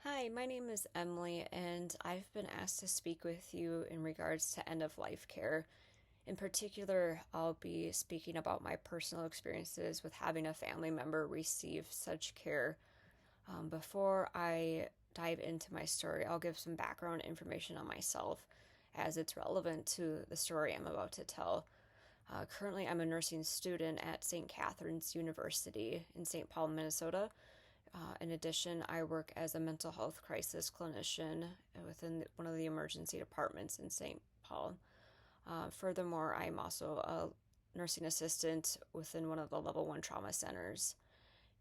Hi, my name is Emily, and I've been asked to speak with you in regards to end of life care. In particular, I'll be speaking about my personal experiences with having a family member receive such care. Before I dive into my story, I'll give some background information on myself as it's relevant to the story I'm about to tell. Currently, I'm a nursing student at St. Catherine's University in St. Paul, Minnesota. In addition, I work as a mental health crisis clinician within one of the emergency departments in St. Paul. Furthermore, I'm also a nursing assistant within one of the level one trauma centers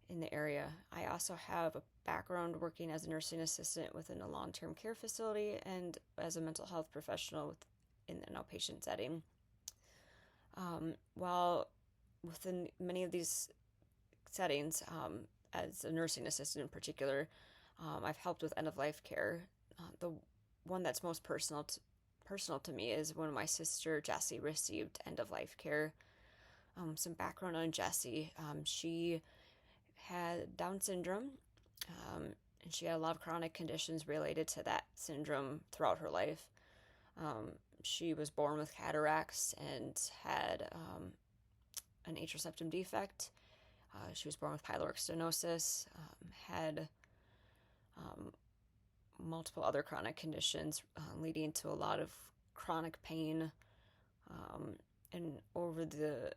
in the area. I also have a background working as a nursing assistant within a long term care facility and as a mental health professional in an outpatient setting. While within many of these settings, as a nursing assistant in particular, I've helped with end of life care. The one that's most personal to me is when my sister Jessie received end of life care. Some background on Jessie: she had Down syndrome, and she had a lot of chronic conditions related to that syndrome throughout her life. She was born with cataracts and had an atrial septum defect. She was born with pyloric stenosis, had multiple other chronic conditions, leading to a lot of chronic pain. And over the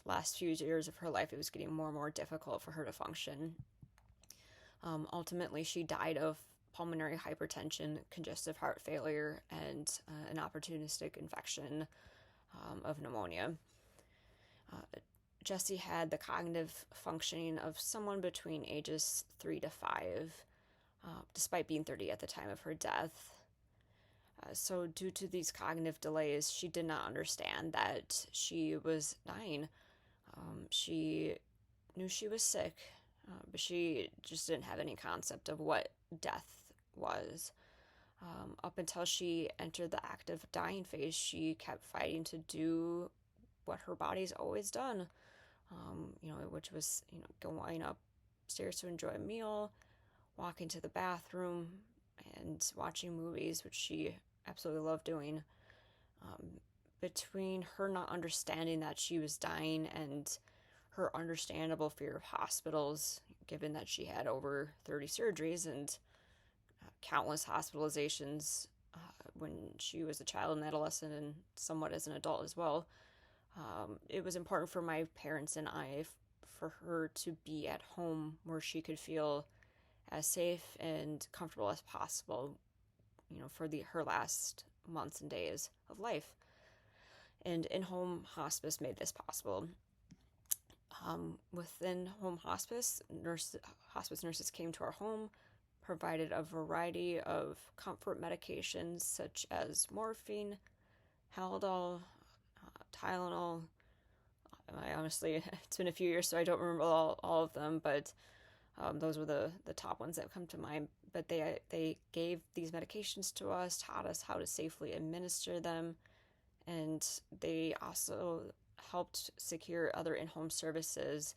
last few years of her life, it was getting more and more difficult for her to function. Ultimately, she died of pulmonary hypertension, congestive heart failure, and an opportunistic infection of pneumonia. Jessie had the cognitive functioning of someone between ages 3 to 5, despite being 30 at the time of her death. So, due to these cognitive delays, she did not understand that she was dying. She knew she was sick, but she just didn't have any concept of what death was. Up until she entered the active dying phase, she kept fighting to do what her body's always done, which was, going upstairs to enjoy a meal, walking to the bathroom, and watching movies, which she absolutely loved doing. Between her not understanding that she was dying and her understandable fear of hospitals, given that she had over 30 surgeries and countless hospitalizations when she was a child and adolescent and somewhat as an adult as well, it was important for my parents and I for her to be at home where she could feel as safe and comfortable as possible, for her last months and days of life. And in-home hospice made this possible. Within home hospice, hospice nurses came to our home, provided a variety of comfort medications such as morphine, Haldol, Tylenol. I honestly, it's been a few years, so I don't remember all of them, but those were the top ones that come to mind. But they gave these medications to us, taught us how to safely administer them, and they also helped secure other in-home services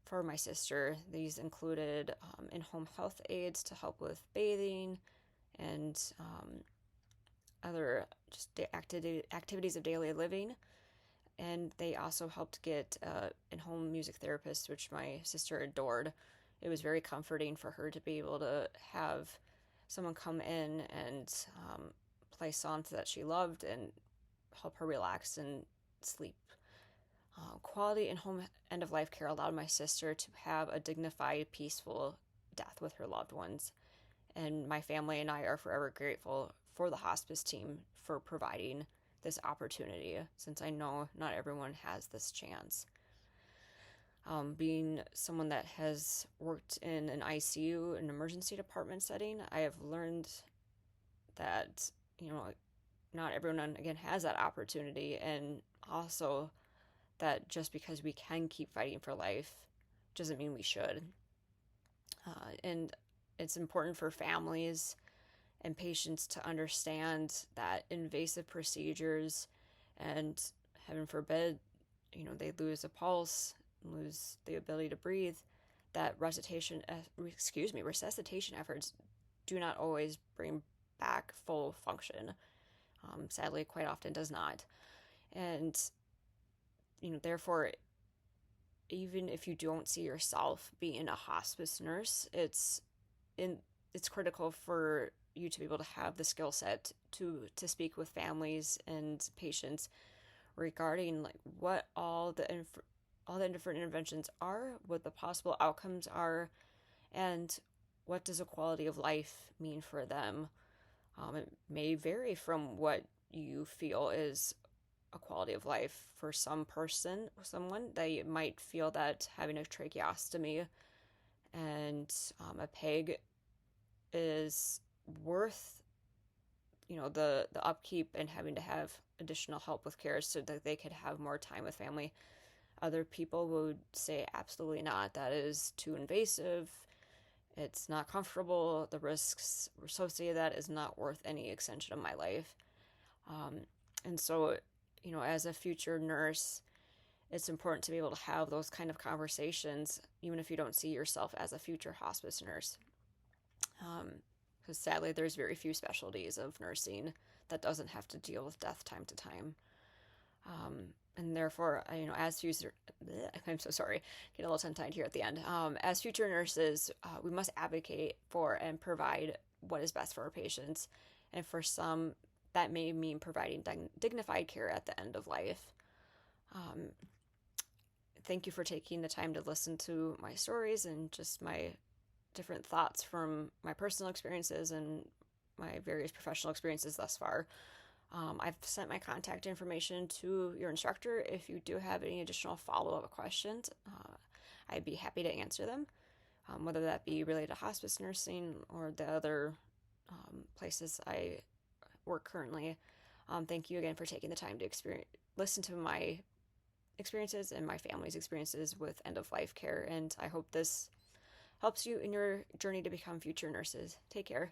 for my sister. These included in-home health aides to help with bathing and other just activities of daily living. And they also helped get in-home music therapists, which my sister adored. It was very comforting for her to be able to have someone come in and play songs that she loved and help her relax and sleep. Quality and home end of life care allowed my sister to have a dignified, peaceful death with her loved ones. And my family and I are forever grateful for the hospice team for providing this opportunity, since I know not everyone has this chance. Being someone that has worked in an ICU, an emergency department setting, I have learned that, not everyone, again, has that opportunity, and also that just because we can keep fighting for life doesn't mean we should. And it's important for families and patients to understand that invasive procedures and, heaven forbid, they lose a pulse, lose the ability to breathe, that resuscitation efforts do not always bring back full function. Sadly, quite often does not. And, therefore, even if you don't see yourself being a hospice nurse, it's critical for you to be able to have the skill set to speak with families and patients regarding like what all the different interventions are, what the possible outcomes are, and what does a quality of life mean for them. It may vary from what you feel is a quality of life. For someone, they might feel that having a tracheostomy and a PEG is worth, the upkeep and having to have additional help with care so that they could have more time with family. Other people would say absolutely not. That is too invasive. It's not comfortable. The risks associated with that is not worth any extension of my life. And so, as a future nurse, it's important to be able to have those kind of conversations, even if you don't see yourself as a future hospice nurse. Because sadly, there's very few specialties of nursing that doesn't have to deal with death time to time. And therefore, as future, I'm so sorry, get a little tongue-tied here at the end. As future nurses, we must advocate for and provide what is best for our patients. And for some, that may mean providing dignified care at the end of life. Thank you for taking the time to listen to my stories and just my different thoughts from my personal experiences and my various professional experiences thus far. I've sent my contact information to your instructor. If you do have any additional follow-up questions, I'd be happy to answer them, whether that be related to hospice nursing or the other places I work currently. Thank you again for taking the time to listen to my experiences and my family's experiences with end-of-life care, and I hope this helps you in your journey to become future nurses. Take care.